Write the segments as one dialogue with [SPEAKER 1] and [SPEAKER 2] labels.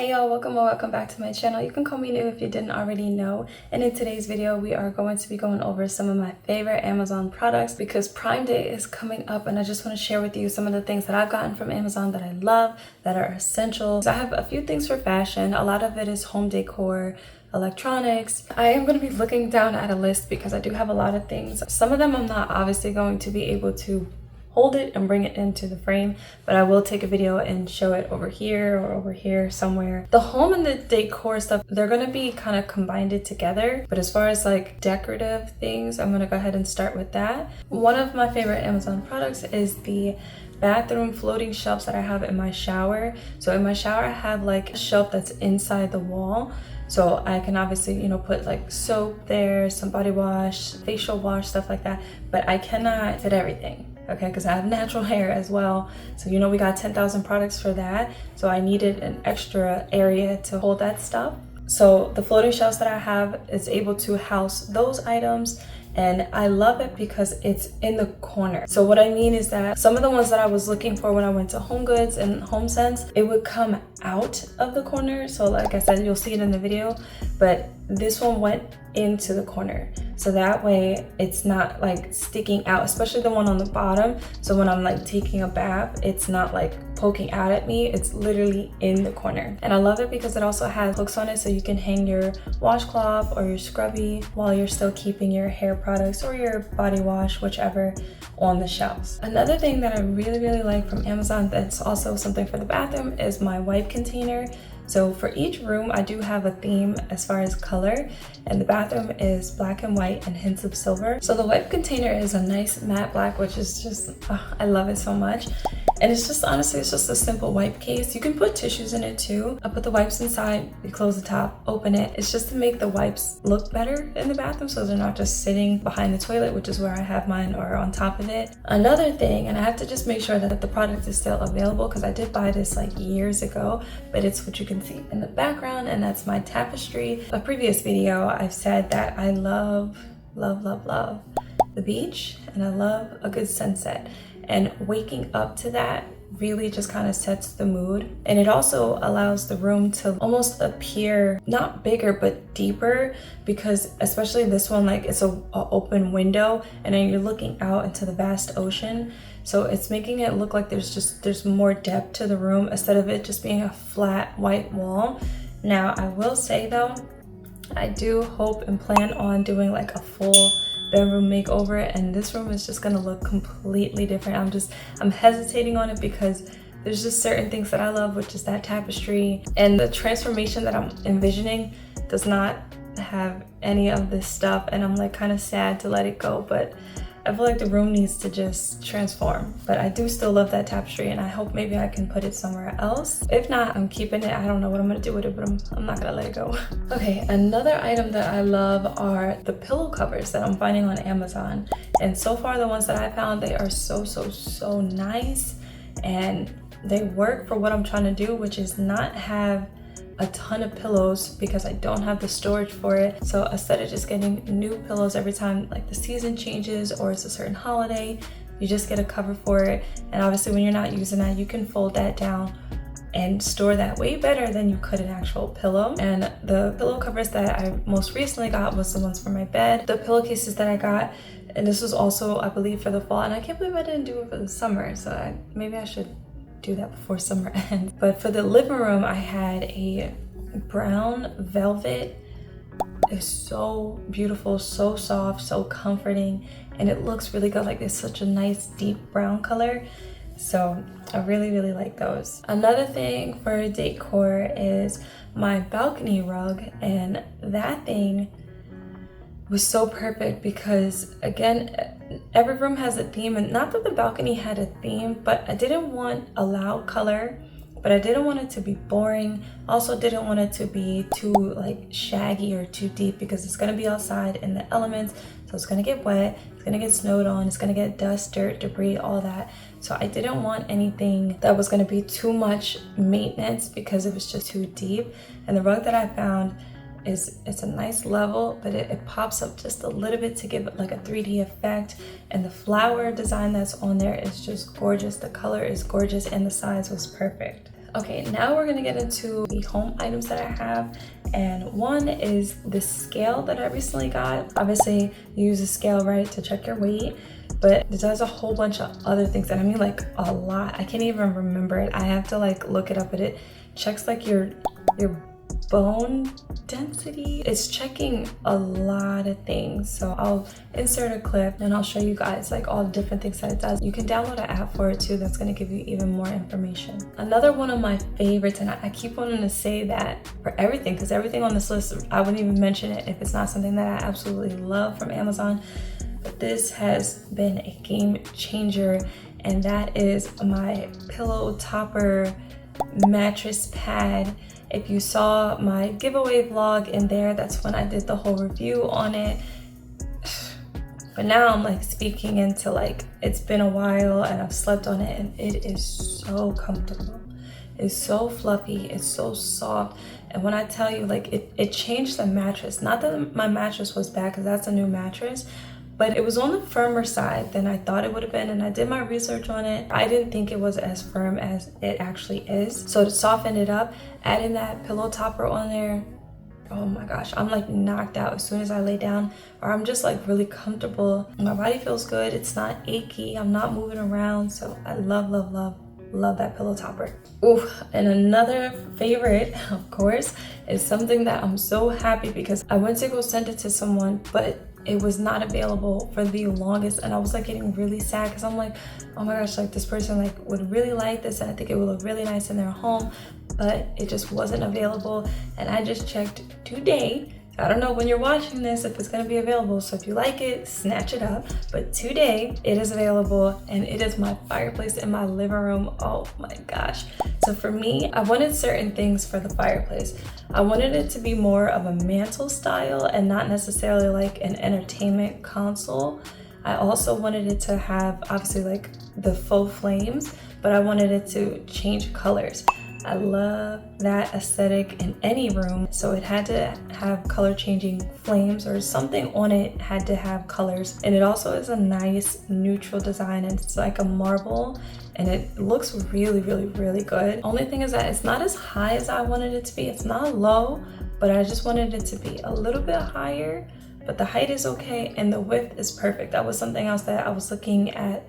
[SPEAKER 1] Hey y'all, welcome or welcome back to my channel. You can call me new if you didn't already know. And in today's video, we are going to be going over some of my favorite Amazon products because Prime Day is coming up and I just want to share with you some of the things that I've gotten from Amazon that I love, that are essential. So I have a few things for fashion. A lot of it is home decor, electronics. I am going to be looking down at a list because I do have a lot of things. Some of them I'm not obviously going to be able to hold it and bring it into the frame, but I will take a video and show it over here or over here somewhere. The home and the decor stuff, they're gonna be kind of combined together, but as far as like decorative things, I'm gonna go ahead and start with that. One of my favorite Amazon products is the bathroom floating shelves that I have in my shower. So in my shower, I have like a shelf that's inside the wall. So I can obviously, put like soap there, some body wash, facial wash, stuff like that, but I cannot fit everything. Okay, because I have natural hair as well. So we got 10,000 products for that. So I needed an extra area to hold that stuff. So the floating shelves that I have is able to house those items. And I love it because it's in the corner. So what I mean is that some of the ones that I was looking for when I went to Home Goods and Home Sense, it would come out of the corner. So like I said, you'll see it in the video, but this one went into the corner. So that way it's not like sticking out, especially the one on the bottom. So when I'm like taking a bath, it's not like poking out at me, it's literally in the corner. And I love it because it also has hooks on it so you can hang your washcloth or your scrubby while you're still keeping your hair products or your body wash, whichever, on the shelves. Another thing that I really like from Amazon that's also something for the bathroom is my wipe container. So for each room, I do have a theme as far as color, and the bathroom is black and white and hints of silver. So the wipe container is a nice matte black, which is just, I love it so much. And it's just, honestly, it's just a simple wipe case. You can put tissues in it too. I put the wipes inside, you close the top, open it. It's just to make the wipes look better in the bathroom so they're not just sitting behind the toilet, which is where I have mine, or on top of it. Another thing, and I have to just make sure that the product is still available because I did buy this like years ago, but it's what you can see in the background, and that's my Tapestry. A previous video, I've said that I love the beach and I love a good sunset. And waking up to that really just kind of sets the mood. And it also allows the room to almost appear not bigger but deeper, because especially this one, like it's a open window and then you're looking out into the vast ocean. So it's making it look like there's more depth to the room instead of it just being a flat white wall. Now I will say though, I do hope and plan on doing like a full bedroom makeover, and this room is just gonna look completely different. I'm hesitating on it because there's just certain things that I love, which is that tapestry, and the transformation that I'm envisioning does not have any of this stuff, and I'm like kind of sad to let it go, but I feel like the room needs to just transform. But I do still love that tapestry, and I hope maybe I can put it somewhere else. If not, I'm keeping it. I don't know what I'm gonna do with it, but I'm not gonna let it go. Okay, another item that I love are the pillow covers that I'm finding on Amazon. And so far, the ones that I found, they are so nice, and they work for what I'm trying to do, which is not have a ton of pillows because I don't have the storage for it. So instead of just getting new pillows every time like the season changes or it's a certain holiday, you just get a cover for it. And obviously when you're not using that, you can fold that down and store that way better than you could an actual pillow. And the pillow covers that I most recently got was the ones for my bed. The pillowcases that I got, and this was also, I believe, for the fall, and I can't believe I didn't do it for the summer, so maybe I should do that before summer ends. But for the living room, I had a brown velvet. It's so beautiful, so soft, so comforting, and it looks really good. Like it's such a nice deep brown color. So I really like those. Another thing for decor is my balcony rug, and that thing was so perfect because, again, every room has a theme, and not that the balcony had a theme, but I didn't want a loud color, but I didn't want it to be boring. Also didn't want it to be too like shaggy or too deep because it's gonna be outside in the elements, so it's gonna get wet, it's gonna get snowed on, it's gonna get dust, dirt, debris, all that. So I didn't want anything that was gonna be too much maintenance because it was just too deep. And the rug that I found it's a nice level, but it pops up just a little bit to give it like a 3D effect. And the flower design that's on there is just gorgeous. The color is gorgeous and the size was perfect. Okay, now we're gonna get into the home items that I have. And one is the scale that I recently got. Obviously, you use a scale, right, to check your weight, but it does a whole bunch of other things. And I mean like a lot. I can't even remember it. I have to like look it up, but it checks like your bone density. It's checking a lot of things. So I'll insert a clip and I'll show you guys like all the different things that it does. You can download an app for it too that's going to give you even more information. Another one of my favorites, and I keep wanting to say that for everything, because everything on this list, I wouldn't even mention it if it's not something that I absolutely love from Amazon. But this has been a game changer, and that is my pillow topper mattress pad. If you saw my giveaway vlog in there, that's when I did the whole review on it. But now I'm like speaking into like, it's been a while and I've slept on it, and it is so comfortable. It's so fluffy, it's so soft. And when I tell you, like it changed the mattress. Not that my mattress was bad, because that's a new mattress, but it was on the firmer side than I thought it would have been. And I did my research on it. I didn't think it was as firm as it actually is. So to soften it up, adding that pillow topper on there, oh my gosh, I'm like knocked out as soon as I lay down, or I'm just like really comfortable. My body feels good. It's not achy. I'm not moving around. So I love that pillow topper. Ooh, and another favorite, of course, is something that I'm so happy because I went to go send it to someone, but it was not available for the longest, and I was like getting really sad because I'm like, oh my gosh, like this person like would really like this and I think it would look really nice in their home, but it just wasn't available. And I just checked today. I don't know when you're watching this if it's going to be available, so if you like it, snatch it up. But today it is available, and it is my fireplace in my living room. Oh my gosh. So for me, I wanted certain things for the fireplace. I wanted it to be more of a mantle style and not necessarily like an entertainment console. I also wanted it to have obviously like the faux flames, but I wanted it to change colors. I love that aesthetic in any room, so it had to have color changing flames, or something on it had to have colors. And it also is a nice neutral design, and it's like a marble, and it looks really good. Only thing is that it's not as high as I wanted it to be. It's not low, but I just wanted it to be a little bit higher, but the height is okay and the width is perfect. That was something else that I was looking at,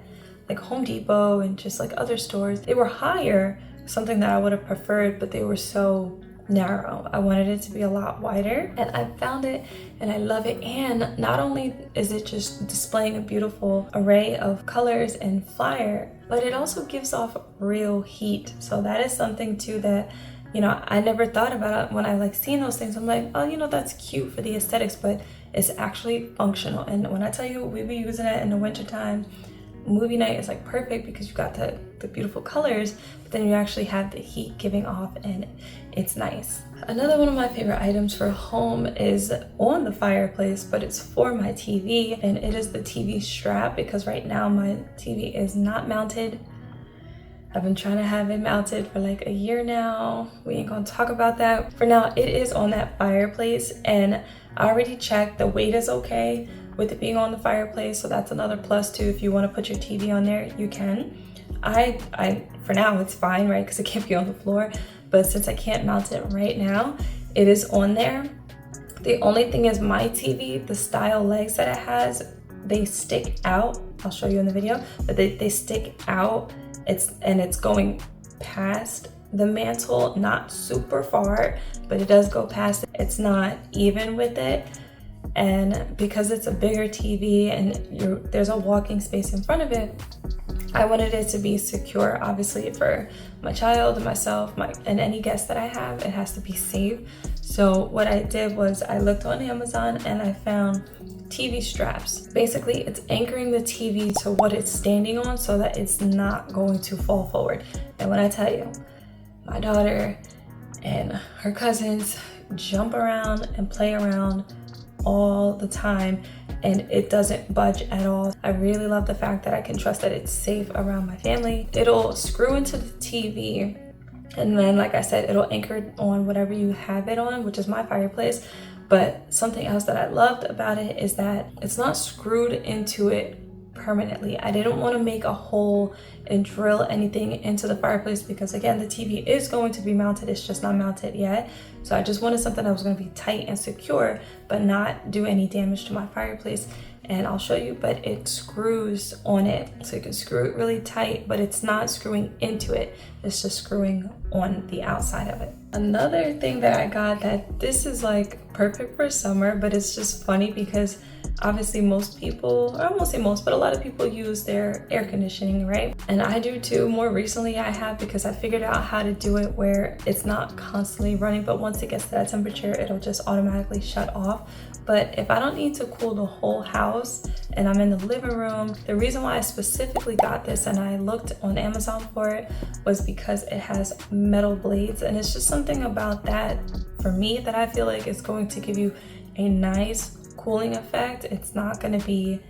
[SPEAKER 1] like Home Depot and just like other stores. They were higher, something that I would have preferred, but they were so narrow. I wanted it to be a lot wider, and I found it and I love it. And not only is it just displaying a beautiful array of colors and fire, but it also gives off real heat. So that is something too that, you know, I never thought about it when I like seen those things. I'm like, oh, you know, that's cute for the aesthetics, but it's actually functional. And when I tell you we be using it in the wintertime, movie night is like perfect because you got the beautiful colors, but then you actually have the heat giving off, and it's nice. Another one of my favorite items for home is on the fireplace, but it's for my TV, and it is the TV strap, because right now my TV is not mounted. I've been trying to have it mounted for like a year now. We ain't gonna talk about that. For now, it is on that fireplace, and I already checked, the weight is okay with it being on the fireplace, so that's another plus too. If you want to put your TV on there, you can. I for now it's fine, right, because it can't be on the floor, but since I can't mount it right now, it is on there. The only thing is my TV, the style legs that it has, they stick out. I'll show you in the video, but they stick out. It's going past the mantle, not super far, but it does go past it. It's not even with it. And because it's a bigger TV and there's a walking space in front of it, I wanted it to be secure. Obviously for my child and myself, and any guest that I have, it has to be safe. So what I did was I looked on Amazon and I found TV straps. Basically, it's anchoring the TV to what it's standing on so that it's not going to fall forward. And when I tell you, my daughter and her cousins jump around and play around all the time, and it doesn't budge at all. I really love the fact that I can trust that it's safe around my family. It'll screw into the TV, and then like I said, it'll anchor on whatever you have it on, which is my fireplace. But something else that I loved about it is that it's not screwed into it permanently. I didn't want to make a hole and drill anything into the fireplace because again, the TV is going to be mounted, it's just not mounted yet. So I just wanted something that was going to be tight and secure but not do any damage to my fireplace. And I'll show you, but it screws on it, so you can screw it really tight, but it's not screwing into it, it's just screwing on the outside of it. Another thing that I got, that this is like perfect for summer, but it's just funny because obviously most people, or I won't say most, but a lot of people use their air conditioning, right? And I do too. More recently I have, because I figured out how to do it where it's not constantly running, but once it gets to that temperature, it'll just automatically shut off. But if I don't need to cool the whole house and I'm in the living room, the reason why I specifically got this and I looked on Amazon for it was because it has metal blades, and it's just something about that for me that I feel like is going to give you a nice cooling effect. It's not going to be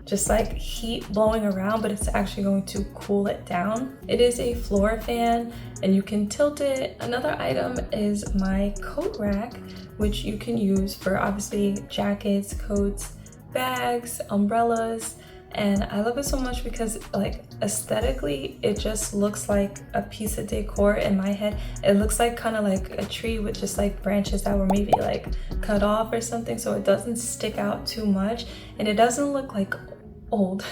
[SPEAKER 1] just like heat blowing around, but it's actually going to cool it down. It is a floor fan and you can tilt it. Another item is my coat rack, which you can use for obviously jackets, coats, bags, umbrellas. And I love it so much because like aesthetically, it just looks like a piece of decor in my head. It looks like kind of like a tree with just like branches that were maybe like cut off or something, so it doesn't stick out too much and it doesn't look like old.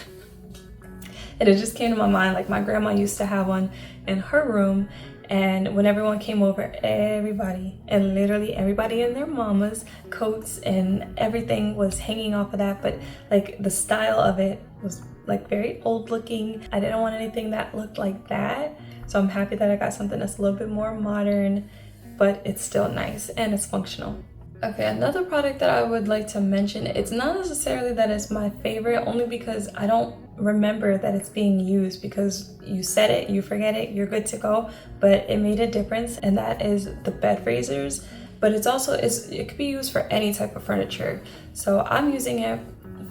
[SPEAKER 1] And it just came to my mind, like my grandma used to have one in her room, and when everyone came over, everybody, and literally everybody in their mama's coats and everything was hanging off of that, but like the style of it was like very old looking. I didn't want anything that looked like that, so I'm happy that I got something that's a little bit more modern, but it's still nice and it's functional. Okay, another product that I would like to mention, it's not necessarily that it's my favorite, only because I don't remember that it's being used, because you set it, you forget it, you're good to go, but it made a difference, and that is the bed raisers. But it's also, it could be used for any type of furniture. So I'm using it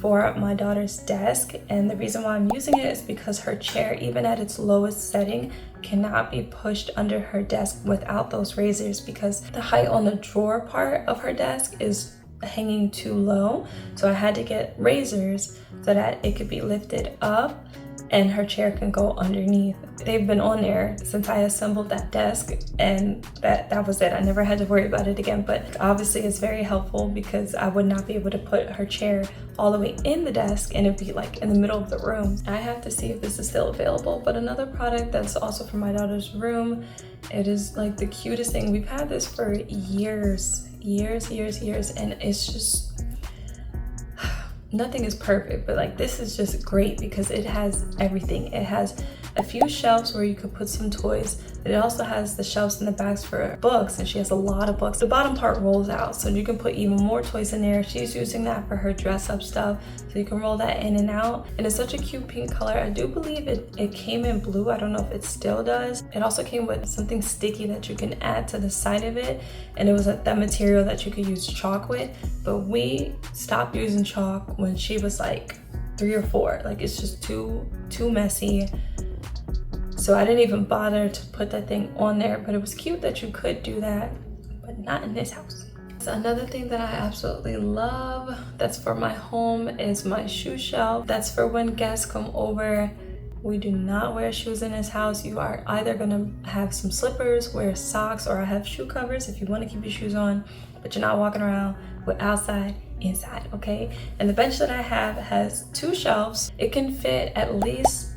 [SPEAKER 1] for my daughter's desk, and the reason why I'm using it is because her chair, even at its lowest setting, cannot be pushed under her desk without those raisers, because the height on the drawer part of her desk is hanging too low. So I had to get raisers so that it could be lifted up and her chair can go underneath. They've been on there since I assembled that desk, and that was it. I never had to worry about it again, but obviously it's very helpful because I would not be able to put her chair all the way in the desk and it'd be like in the middle of the room. I have to see if this is still available. But another product that's also for my daughter's room, it is like the cutest thing. We've had this for years, and it's just, nothing is perfect, but like this is just great because it has everything. It has a few shelves where you could put some toys, but it also has the shelves in the backs for books, and she has a lot of books. The bottom part rolls out, so you can put even more toys in there. She's using that for her dress up stuff, so you can roll that in and out. And it's such a cute pink color. I do believe it came in blue. I don't know if it still does. It also came with something sticky that you can add to the side of it, and it was that material that you could use chalk with, but we stopped using chalk when she was like 3 or 4. Like it's just too messy. So I didn't even bother to put that thing on there, but it was cute that you could do that, but not in this house. So another thing that I absolutely love that's for my home is my shoe shelf. That's for when guests come over. We do not wear shoes in this house. You are either gonna have some slippers, wear socks, or I have shoe covers if you wanna keep your shoes on, but you're not walking around with outside, inside, okay? And the bench that I have has 2 shelves. It can fit at least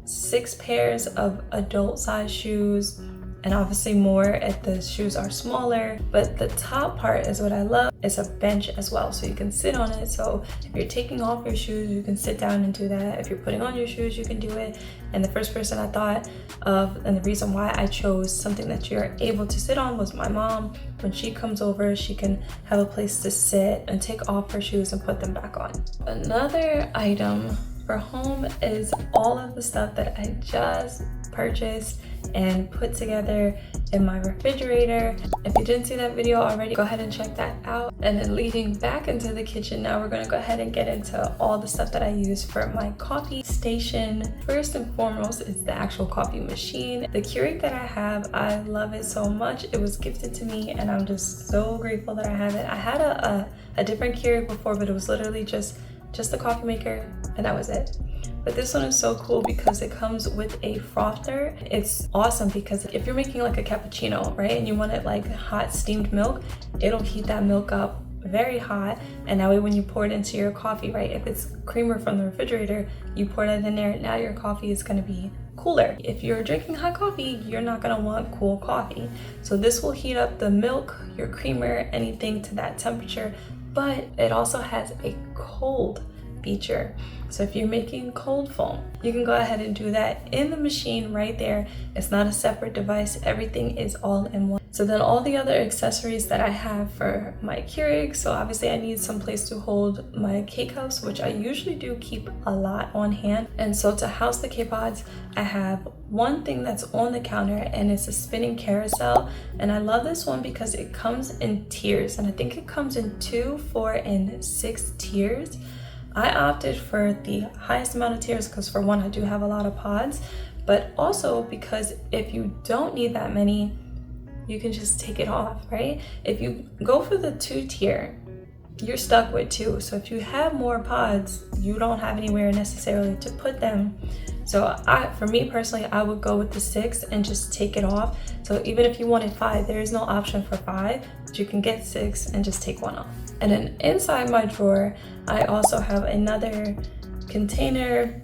[SPEAKER 1] 6 pairs of adult size shoes, and obviously more if the shoes are smaller. But the top part is what I love. It's a bench as well, so you can sit on it. So if you're taking off your shoes, you can sit down and do that. If you're putting on your shoes, you can do it. And the first person I thought of, and the reason why I chose something that you're able to sit on, was my mom. When she comes over, she can have a place to sit and take off her shoes and put them back on. Another item for home is all of the stuff that I just purchased and put together in my refrigerator. If you didn't see that video already, go ahead and check that out. And then leading back into the kitchen, now we're gonna go ahead and get into all the stuff that I use for my coffee station. First and foremost is the actual coffee machine. The Keurig that I have, I love it so much. It was gifted to me and I'm just so grateful that I have it. I had a different Keurig before, but it was literally just the coffee maker, and that was it. but this one is so cool because it comes with a frother. It's awesome because if you're making like a cappuccino, right, and you want it like hot steamed milk, it'll heat that milk up very hot, and that way when you pour it into your coffee, right, if it's creamer from the refrigerator, you pour that in there, now your coffee is going to be cooler. If you're drinking hot coffee, you're not going to want cool coffee, so this will heat up the milk, your creamer, anything to that temperature. But it also has a cold feature, so if you're making cold foam, you can go ahead and do that in the machine right there. It's not a separate device, everything is all in one. So then all the other accessories that I have for my Keurig, so obviously I need some place to hold my K-Cups, which I usually do keep a lot on hand. And so to house the K-Pods, I have one thing that's on the counter, and it's a spinning carousel. And I love this one because it comes in tiers, and I think it comes in 2, 4, and 6 tiers. I opted for the highest amount of tiers because, for one, I do have a lot of pods, but also because if you don't need that many, you can just take it off, right? If you go for the 2 tier, you're stuck with 2. So if you have more pods, you don't have anywhere necessarily to put them. So for me personally, I would go with the 6 and just take it off. So even if you wanted 5, there is no option for 5, but you can get 6 and just take one off. And then inside my drawer, I also have another container,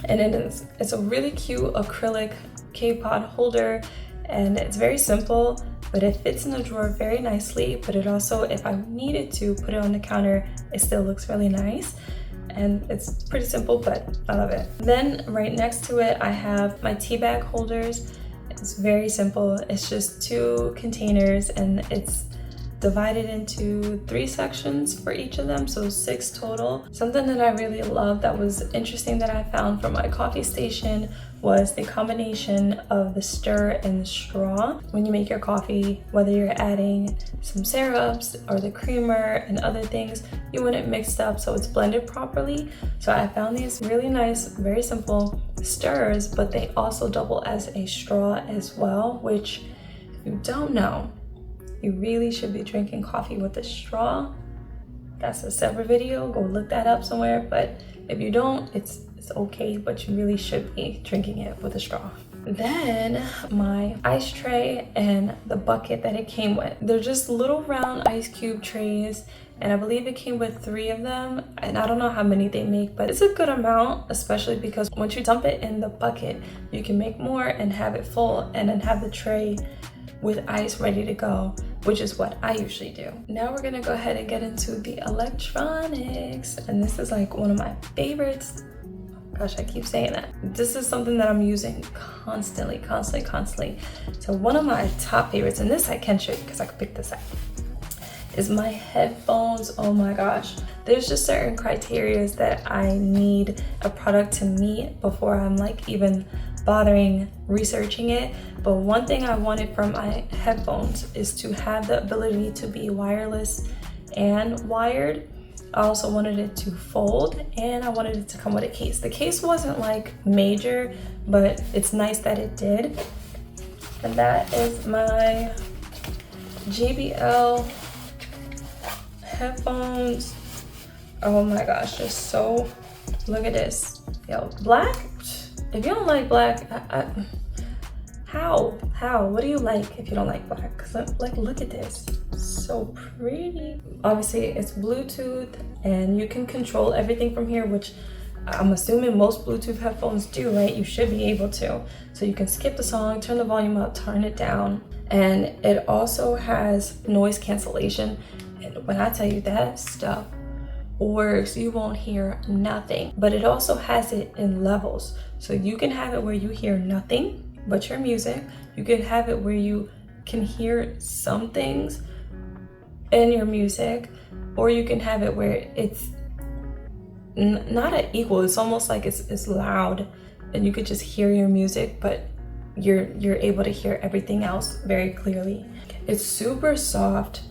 [SPEAKER 1] and it's a really cute acrylic K-Pod holder, and it's very simple, but it fits in the drawer very nicely. But it also, if I needed to put it on the counter, it still looks really nice. And it's pretty simple, but I love it. Then right next to it, I have my tea bag holders. It's very simple. It's just 2 containers, and it's divided into 3 sections for each of them, so 6 total. Something that I really love that was interesting that I found from my coffee station was the combination of the stir and the straw. When you make your coffee, whether you're adding some syrups or the creamer and other things, you want it mixed up so it's blended properly. So I found these really nice, very simple stirrers, but they also double as a straw as well, which, if you don't know, you really should be drinking coffee with a straw. That's a separate video, go look that up somewhere. But if you don't, it's okay, but you really should be drinking it with a straw. Then my ice tray and the bucket that it came with. They're just little round ice cube trays, and I believe it came with 3 of them, and I don't know how many they make, but it's a good amount, especially because once you dump it in the bucket, you can make more and have it full, and then have the tray with ice ready to go, which is what I usually do. Now we're gonna go ahead and get into the electronics, and this is like one of my favorites. Gosh, I keep saying that. This is something that I'm using constantly. So one of my top favorites, and this I can show you because I can pick this up, is my headphones. Oh my gosh. There's just certain criteria that I need a product to meet before I'm like even bothering researching it. But one thing I wanted from my headphones is to have the ability to be wireless and wired. I also wanted it to fold, and I wanted it to come with a case. The case wasn't like major, but it's nice that it did. And that is my JBL headphones. Oh my gosh, they're so, look at this. Yo, black? If you don't like black, how? What do you like if you don't like black? Cause like, look at this, so pretty. Obviously it's Bluetooth, and you can control everything from here, which I'm assuming most Bluetooth headphones do, right? You should be able to. So you can skip the song, turn the volume up, turn it down. And it also has noise cancellation. And when I tell you that stuff works, you won't hear nothing. But it also has it in levels. So you can have it where you hear nothing but your music. You can have it where you can hear some things in your music, or you can have it where it's not at equal. It's almost like it's loud and you could just hear your music, but you're able to hear everything else very clearly. It's super soft.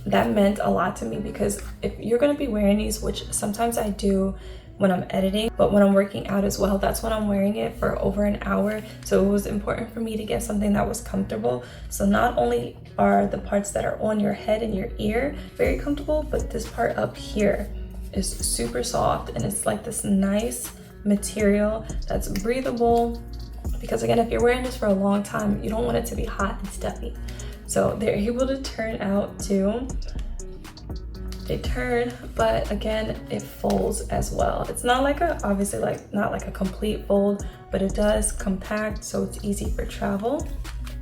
[SPEAKER 1] That meant a lot to me, because if you're gonna be wearing these, which sometimes I do when I'm editing, but when I'm working out as well, that's when I'm wearing it for over an hour. So it was important for me to get something that was comfortable. So not only are the parts that are on your head and your ear very comfortable, but this part up here is super soft, and it's like this nice material that's breathable, because again, if you're wearing this for a long time, you don't want it to be hot and stuffy. So they're able to turn out too. They turn, but again, it folds as well. It's not like a, obviously like not like a complete fold, but it does compact, so it's easy for travel.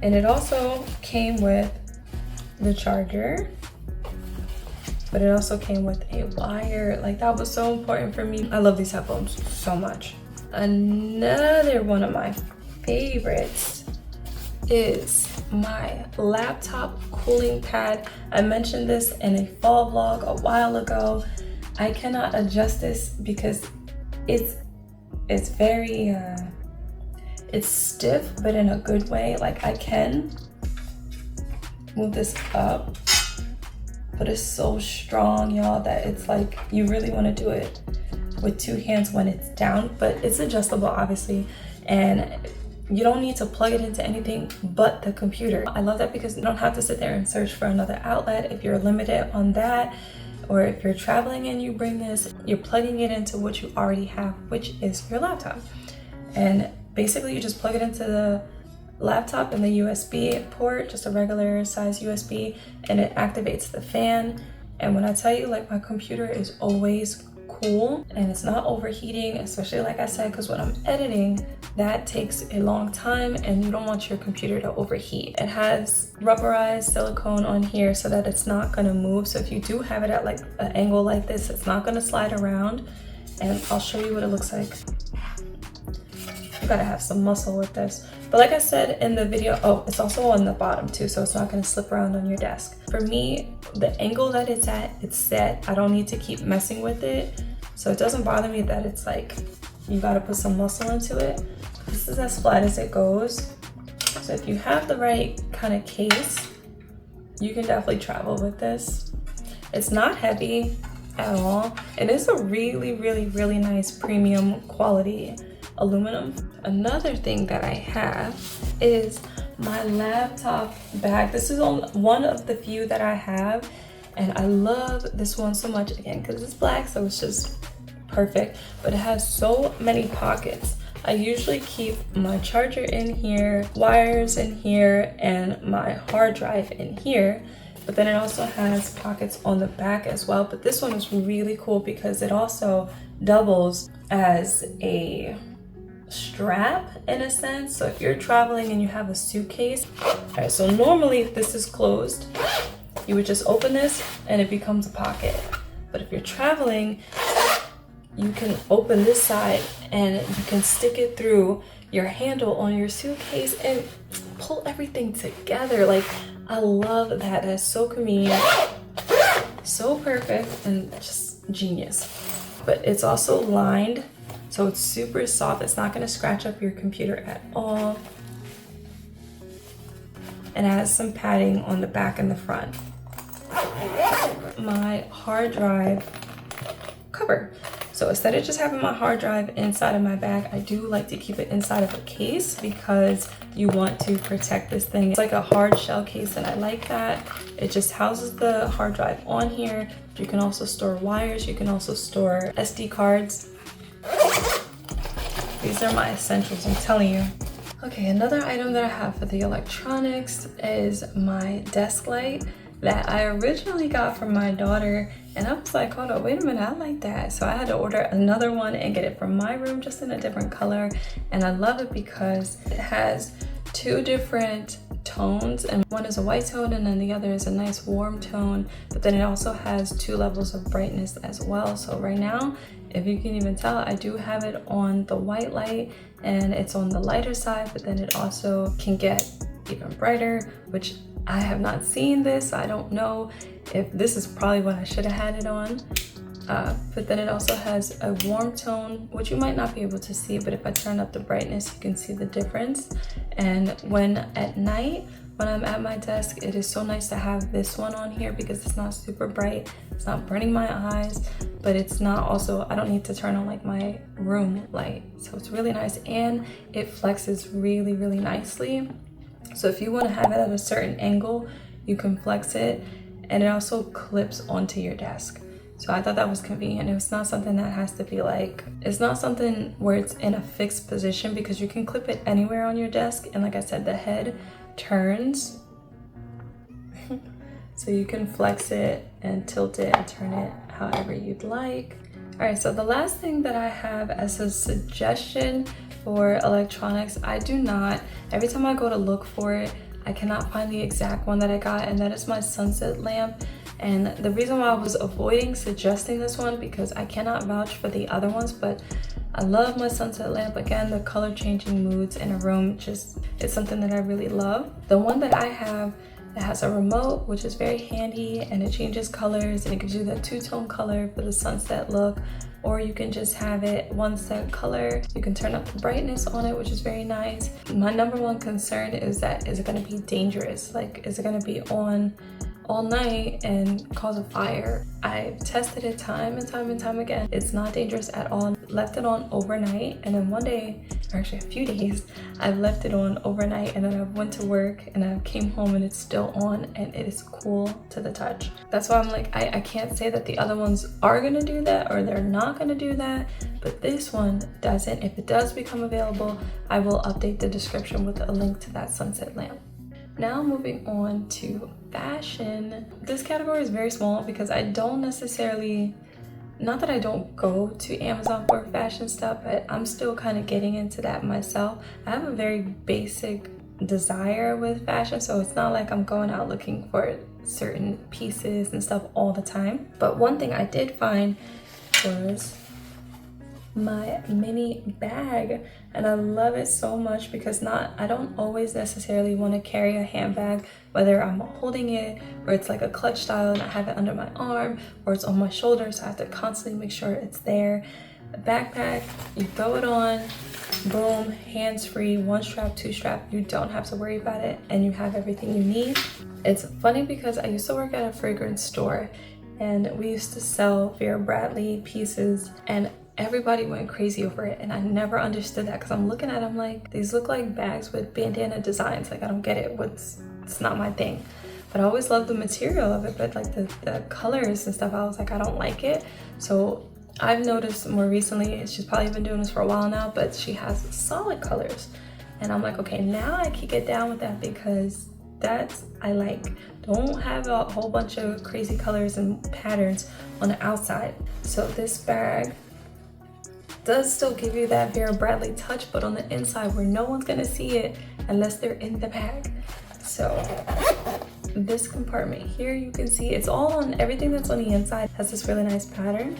[SPEAKER 1] And it also came with the charger, but it also came with a wire. Like, that was so important for me. I love these headphones so much. Another one of my favorites is my laptop cooling pad. I mentioned this in a fall vlog a while ago. I cannot adjust this because it's very it's stiff, but in a good way. Like, I can move this up, but it's so strong, y'all, that it's like you really want to do it with two hands when it's down. But it's adjustable, obviously, and you don't need to plug it into anything but the computer. I love that because you don't have to sit there and search for another outlet if you're limited on that, or if you're traveling and you bring this, you're plugging it into what you already have, which is your laptop. And basically you just plug it into the laptop in the USB port, just a regular size USB, and it activates the fan. And when I tell you, like, my computer is always cool and it's not overheating, especially like I said, because when I'm editing, that takes a long time and you don't want your computer to overheat. It has rubberized silicone on here so that it's not going to move. So if you do have it at like an angle like this, it's not going to slide around. And I'll show you what it looks like. You gotta have some muscle with this. But like I said in the video, oh, it's also on the bottom too, so it's not gonna slip around on your desk. For me, the angle that it's at, it's set. I don't need to keep messing with it. So it doesn't bother me that it's like, you gotta put some muscle into it. This is as flat as it goes. So if you have the right kind of case, you can definitely travel with this. It's not heavy at all. It is a really, really, really nice premium quality aluminum. Another thing that I have is my laptop bag. This is one of the few that I have, and I love this one so much, again, because it's black, so it's just perfect. But it has so many pockets. I usually keep my charger in here, wires in here, and my hard drive in here. But then it also has pockets on the back as well. But this one is really cool because it also doubles as a strap in a sense. So if you're traveling and you have a suitcase, all right, so normally if this is closed, you would just open this and it becomes a pocket. But if you're traveling, you can open this side and you can stick it through your handle on your suitcase and pull everything together. Like, I love that. That's so convenient, so perfect, and just genius. But it's also lined, so it's super soft. It's not going to scratch up your computer at all. And it has some padding on the back and the front. My hard drive cover. So instead of just having my hard drive inside of my bag, I do like to keep it inside of a case because you want to protect this thing. It's like a hard shell case, and I like that. It just houses the hard drive on here. You can also store wires. You can also store SD cards. These are my essentials, I'm telling you. Okay, another item that I have for the electronics is my desk light that I originally got from my daughter, and I was like, hold on, wait a minute, I like that. So I had to order another one and get it from my room, just in a different color. And I love it because it has two different tones, and one is a white tone and then the other is a nice warm tone, but then it also has two levels of brightness as well. So right now, if you can even tell, I do have it on the white light and it's on the lighter side, but then it also can get even brighter, which I have not seen this, so I don't know if this is probably what I should have had it on. But then it also has a warm tone, which you might not be able to see, but if I turn up the brightness, you can see the difference. And when at night, when I'm at my desk, it is so nice to have this one on here because it's not super bright, it's not burning my eyes, but it's not also, I don't need to turn on like my room light. So it's really nice, and it flexes really, really nicely. So if you want to have it at a certain angle, you can flex it, and it also clips onto your desk. So I thought that was convenient. It's not something that has to be like, it's not something where it's in a fixed position, because you can clip it anywhere on your desk. And like I said, the head turns. So you can flex it and tilt it and turn it however you'd like. All right, so the last thing that I have as a suggestion for electronics, I do not, every time I go to look for it, I cannot find the exact one that I got, and that is my sunset lamp. And the reason why I was avoiding suggesting this one, because I cannot vouch for the other ones, but I love my sunset lamp. Again, the color changing moods in a room, just, it's something that I really love. The one that I have, it has a remote, which is very handy, and it changes colors and it gives you that two-tone color for the sunset look. Or you can just have it one set color. You can turn up the brightness on it, which is very nice. My number one concern is that, is it gonna be dangerous? Like, is it gonna be on all night and cause a fire? I've tested it time and time again. It's not dangerous at all. Left it on overnight, and then one day, or actually a few days, I've left it on overnight, and then I went to work and I came home and it's still on, and it is cool to the touch. That's why I'm like, I can't say that the other ones are gonna do that or they're not gonna do that, but this one doesn't. If it does become available, I will update the description with a link to that sunset lamp. Now moving on to fashion. This category is very small because I don't necessarily, not that I don't go to Amazon for fashion stuff, but I'm still kind of getting into that myself. I have a very basic desire with fashion, so it's not like I'm going out looking for certain pieces and stuff all the time. But one thing I did find was my mini bag, and I love it so much because I don't always necessarily want to carry a handbag, whether I'm holding it or it's like a clutch style and I have it under my arm, or it's on my shoulder, so I have to constantly make sure it's there. A backpack, you throw it on, boom, hands-free, one strap, two strap, you don't have to worry about it, and you have everything you need. It's funny because I used to work at a fragrance store, and we used to sell Vera Bradley pieces, and everybody went crazy over it, and I never understood that, because I'm looking at them like, these look like bags with bandana designs. Like, I don't get it. It's not my thing. But I always loved the material of it, but like the colors and stuff, I was like, I don't like it. So I've noticed more recently, she's probably been doing this for a while now, but she has solid colors, and I'm like, okay, now I can get down with that, because that's, I like. Don't have a whole bunch of crazy colors and patterns on the outside. So this bag does still give you that Vera Bradley touch, but on the inside where no one's gonna see it unless they're in the bag. So this compartment here, you can see it's all on, everything that's on the inside has this really nice pattern,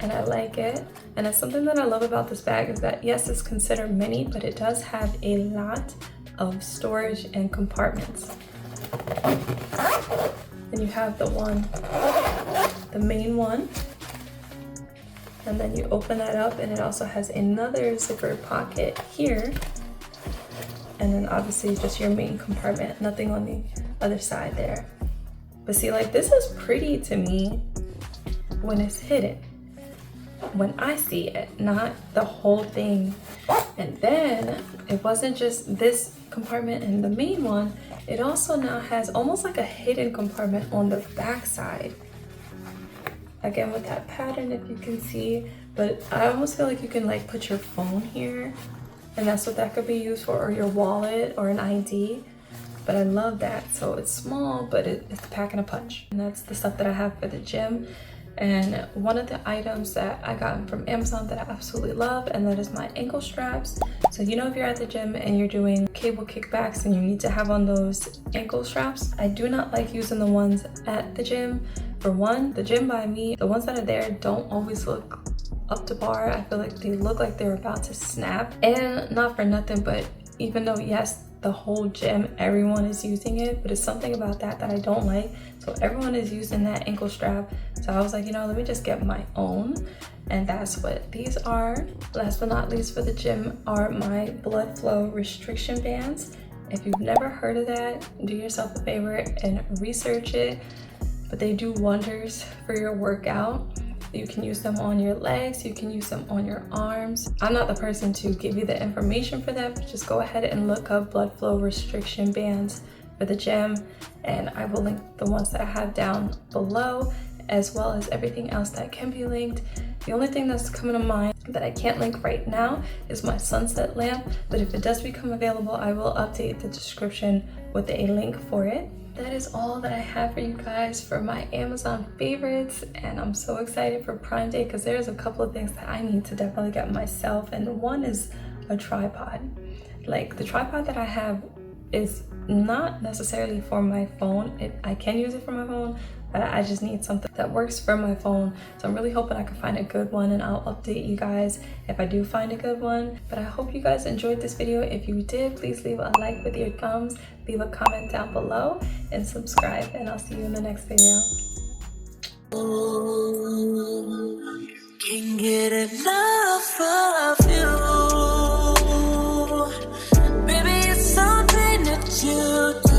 [SPEAKER 1] and I like it. And it's something that I love about this bag is that, yes, it's considered mini, but it does have a lot of storage and compartments. Then you have the main one, and then you open that up, and it also has another zipper pocket here, and then obviously just your main compartment, nothing on the other side there. But see, like, this is pretty to me when it's hidden, when I see it, not the whole thing. And then it wasn't just this compartment and the main one, it also now has almost like a hidden compartment on the back side. Again, with that pattern, if you can see, but I almost feel like you can like put your phone here, and that's what that could be used for, or your wallet or an ID. But I love that. So it's small, but it's packing a punch. And that's the stuff that I have for the gym. And one of the items that I got from Amazon that I absolutely love, and that is my ankle straps. So you know, if you're at the gym and you're doing cable kickbacks and you need to have on those ankle straps, I do not like using the ones at the gym. For one, the gym by me, the ones that are there don't always look up to par. I feel like they look like they're about to snap. And not for nothing, but even though, yes, the whole gym, everyone is using it, but it's something about that I don't like. So everyone is using that ankle strap. So I was like, you know, let me just get my own. And that's what these are. Last but not least for the gym are my blood flow restriction bands. If you've never heard of that, do yourself a favor and research it. But they do wonders for your workout. You can use them on your legs, you can use them on your arms. I'm not the person to give you the information for that, but just go ahead and look up blood flow restriction bands for the gym, and I will link the ones that I have down below. as well as everything else that can be linked. The only thing that's coming to mind that I can't link right now is my sunset lamp, but if it does become available, I will update the description with a link for it. That is all that I have for you guys for my Amazon favorites, and I'm so excited for Prime Day because there's a couple of things that I need to definitely get myself, and one is a tripod. Like, the tripod that I have is not necessarily for my phone. I can use it for my phone, but I just need something that works for my phone. So I'm really hoping I can find a good one, and I'll update you guys if I do find a good one. But I hope you guys enjoyed this video. If you did, please leave a like with your thumbs, leave a comment down below, and subscribe, and I'll see you in the next video. Can't get enough of you. Baby, it's something that you do.